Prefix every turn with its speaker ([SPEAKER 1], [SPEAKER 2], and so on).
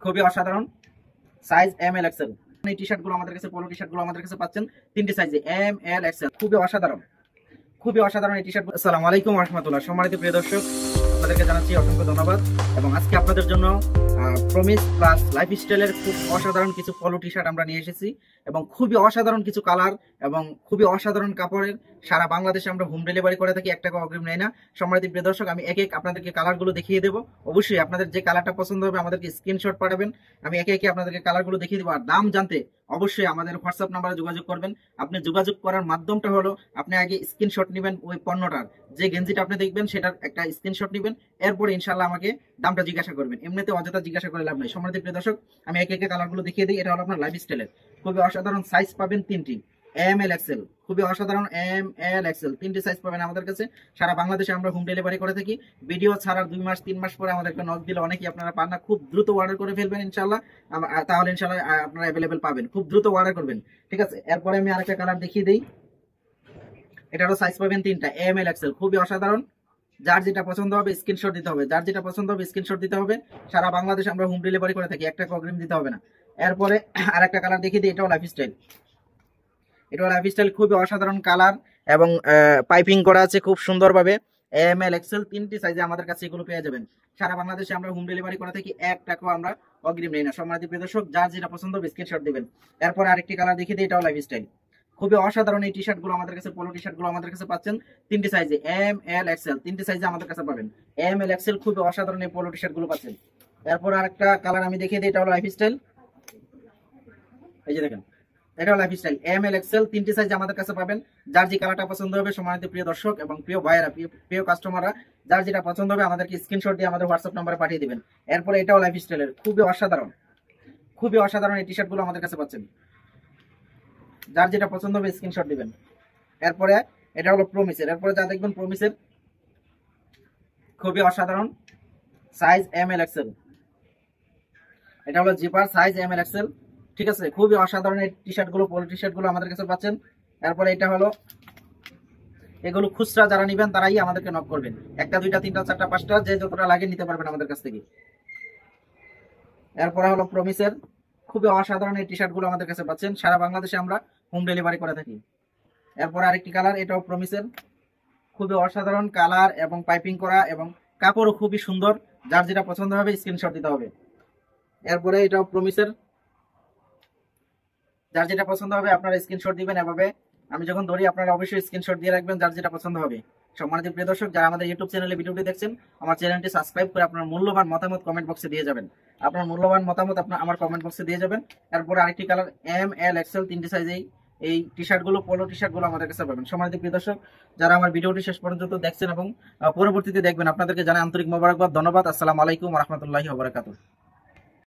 [SPEAKER 1] খুবই অসাধারণ size M L Excel. এই টি শার্ট গুলো আমাদের কাছে, পোলো টি শার্ট গুলো আমাদের কাছে পাচ্ছেন তিনটি সাইজে, এম এল এক্সেল। খুবই অসাধারণ, খুবই অসাধারণ এই টি শার্ট। আসসালামু আলাইকুম ওয়া রাহমাতুল্লাহ। সম্মানিত প্রিয় দর্শক, আপনাদেরকে জানাচ্ছি অসংখ্য ধন্যবাদ। এবং আজকে আপনাদের জন্য প্রমিস প্লাস লাইফস্টাইলের খুব অসাধারণ কিছু পলো টি শার্ট আমরা নিয়ে এসেছি, এবং খুবই অসাধারণ কিছু কালার এবং খুবই অসাধারণ কাপড়ের। সারা বাংলাদেশে আমরা হোম ডেলিভারি করে থাকি, 1 টাকা অগ্রিম নেই না। সম্মানিত প্রিয় দর্শক, আমি এক এক আপনাদেরকে কালারগুলো দেখিয়ে দেবো। অবশ্যই আপনাদের যে কালারটা পছন্দ হবে আমাদেরকে স্ক্রিনশট পাঠাবেন, আমি একে একে আপনাদেরকে কালারগুলো দেখিয়ে দেবো। আর দাম জানতে অবশ্যই আমাদের হোয়াটসঅ্যাপ নাম্বারে যোগাযোগ করবেন। আপনি যোগাযোগ করার মাধ্যমটা হলো, আপনি আগে স্ক্রিনশট নেবেন ওই পণ্যটার, যে গেঞ্জিটা আপনি দেখবেন সেটার একটা স্ক্রিনশট নেবেন, এরপরে ইনশাল্লাহ আমাকে দামটা জিজ্ঞাসা করবেন। এমনিতে অযথা জিজ্ঞাসা করে লাভ নেই। সম্মানিত প্রিয় দর্শক, আমি একে একে কালারগুলো দেখিয়ে দিই। এটা হলো আপনার লাইফস্টাইলের খুবই অসাধারণ সাইজ পাবেন তিনটি, এম এল এক্সেল। খুবই অসাধারণ এম এল এক্সেল, তিনটি সাইজ পাবেন আমাদের কাছে। সারা বাংলাদেশে আমরা হোম ডেলিভারি করে থাকি। ভিডিও ছাড়ার 2 মাস 3 মাস পরে আমাদেরকে নক দিলে অনেকেই আপনারা পান না। খুব দ্রুত অর্ডার করে ফেলবেন ইনশাল্লাহ, তাহলে ইনশাল্লাহ আপনারা অ্যাভেলেবেল পাবেন। খুব দ্রুত অর্ডার করবেন, ঠিক আছে। এরপরে আমি আরেকটা কালার দেখিয়ে দিই। এটারও সাইজ পাবেন তিনটা, এম এল এক্সেল। খুবই অসাধারণ। যার যেটা পছন্দ হবে স্ক্রিনশট দিতে হবে, যার যেটা পছন্দ হবে স্ক্রিনশট দিতে হবে। সারা বাংলাদেশে আমরা হোম ডেলিভারি করে থাকি, 1 টাকা অগ্রিম দিতে হবে না। এরপরে আরেকটা কালার দেখিয়ে দিই। এটাও লাইফস্টাইল, এটা লাইফস্টাইল। খুবই অসাধারণ কালার এবং পাইপিং করা আছে খুব সুন্দরভাবে। এম এল এক্সেল তিনটি সাইজে আমাদের কাছে এগুলো পেয়ে যাবেন। সারা বাংলাদেশে আমরা হোম ডেলিভারি করে থাকি, 1 টাকাও আমরা অগ্রিম নেই না। সম্মানিত প্রিয় দর্শক, যার যেটা পছন্দ হবে স্ক্রিনশট দিবেন। এরপর আরেকটি কালার দেখিয়ে দিই। এটাও লাইফস্টাইল। খুবই অসাধারণ এই টি শার্ট গুলো আমাদের কাছে, পোলো টি শার্ট গুলো আমাদের কাছে পাচ্ছেন তিনটি সাইজে, এম এল এক্সেল। তিনটি সাইজে আমাদের কাছে পাবেন, এম এল এক্সেল। খুবই অসাধারণ এই পোলো টি শার্ট গুলো পাচ্ছেন। এরপর আরেকটা কালার আমি দেখিয়ে দিই। এটা হলো লাইফস্টাইল, এই যে দেখেন, এটা হলো লাইফস্টাইল এম এল এক্সেল। তিনটি সাইজ আমাদের কাছে পাবেন। যার যে কালারটা পছন্দ হবে, সম্মানিত প্রিয় দর্শক এবং প্রিয় ভাইয়েরা, প্রিয় কাস্টমাররা, যার যেটা পছন্দ হবে আমাদেরকে স্ক্রিনশট দিয়ে আমাদের হোয়াটসঅ্যাপ নাম্বারে পাঠিয়ে দিবেন। এরপরে এটাও লাইফস্টাইলের খুবই অসাধারণ, খুবই অসাধারণ এই টি শার্ট গুলো আমাদের কাছে পাচ্ছেন। যার যেটা পছন্দ হবে স্ক্রিনশট দিবেন। এরপরে এটা হলো প্রমিসের। এরপরে যা দেখবেন প্রমিসের, খুবই অসাধারণ সাইজ এম এল এক্সেল। এটা হলো zipper, size M L XL, ঠিক আছে। খুবই অসাধারণ এই টি শার্ট গুলো, পোলো টি শার্ট গুলো আমাদের কাছে পাচ্ছেন। এরপরে এটা হলো, এগুলো খুচরা যারা নিবেন তারাই আমাদেরকে নক করবেন। 1টা 2টা 3টা 4টা 5টা যে যতটা লাগে নিতে পারবেন আমাদের কাছ থেকে। এরপরে হলো প্রমিসের, খুবই অসাধারণ এই টি শার্ট গুলো আমাদের কাছে পাচ্ছেন। সারা বাংলাদেশে আমরা হোম ডেলিভারি করে থাকি। এরপর আরেকটি কালার, এটাও প্রমিসের। খুবই অসাধারণ কালার এবং পাইপিং করা এবং কাপড়ও খুবই সুন্দর। যার যেটা পছন্দ হবে স্ক্রিনশট দিতে হবে। এরপরে এটাও প্রমিসের, যার যেটা পছন্দ হবে আপনারা স্ক্রিনশট দিবেন। এভাবে আমি যখন ধরি আপনারা অবশ্যই স্ক্রিনশট দিয়ে রাখবেন, যার যেটা পছন্দ হবে। সম্মানিত প্রিয় দর্শক, যারা আমাদের ইউটিউব চ্যানেলে ভিডিওটি দেখছেন, আমার চ্যানেলটি সাবস্ক্রাইব করে আপনার মূল্যবান মতামত কমেন্ট বক্সে দিয়ে যাবেন। আপনার মূল্যবান মতামত আপনার আমার কমেন্ট বক্সে দিয়ে যাবেন। এরপর আরেকটি কালার, এম এল এক্সেল, তিনটি সাইজেই এই টি শার্ট গুলো, পোলো টি শার্ট গুলো আমাদের কাছে পাবেন। সম্মানিত প্রিয় দর্শক, যারা আমার ভিডিওটি শেষ পর্যন্ত দেখছেন এবং পরবর্তীতে দেখবেন, আপনাদেরকে জানাই আন্তরিক মোবারকবাদ, ধন্যবাদ। আসসালামু আলাইকুম ওয়া রাহমাতুল্লাহি ওয়া বারাকাতুহু।